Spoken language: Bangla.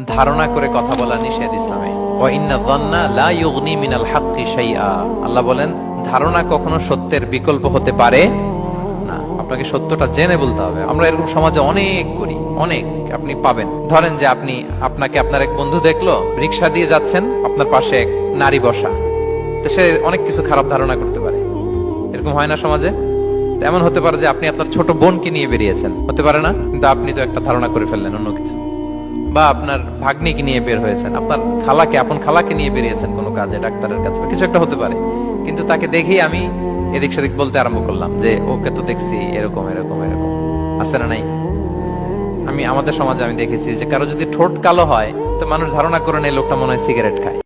ধারণা করে কথা বলা নিষেধ ইসলামে। ওয়া ইন্না যান্না লা ইউগনি মিনাল হাক্কি শাইআ। আল্লাহ বলেন ধারণা কখনো সত্যের বিকল্প হতে পারে না। আপনাকে সত্যটা জেনে বলতে হবে। আমরা এরকম সমাজে অনেক করি, অনেক আপনি পাবেন। ধরেন যে আপনাকে আপনার এক বন্ধু দেখলো, রিকশা দিয়ে যাচ্ছেন, আপনার পাশে এক নারী বসা, তো সে অনেক কিছু খারাপ ধারণা করতে পারে। এরকম হয় না সমাজে? এমন হতে পারে যে আপনি আপনার ছোট বোনকে নিয়ে বেরিয়েছেন, হতে পারে না? কিন্তু আপনি তো একটা ধারণা করে ফেললেন অন্য কিছু। বা আপনার ভাগ্নিকে নিয়ে বের হয়েছেন, আপনার আপন খালাকে নিয়ে বেরিয়েছেন কোনো কাজে, ডাক্তারের কাছে, কিছু একটা হতে পারে। কিন্তু তাকে দেখেই আমি এদিক সেদিক বলতে আরম্ভ করলাম যে ওকে তো দেখছি এরকম এরকম এরকম। আছে না নাই? আমাদের সমাজে আমি দেখেছি যে কারো যদি ঠোঁট কালো হয় তো মানুষ ধারণা করে নেয় লোকটা মনে হয় সিগারেট খায়।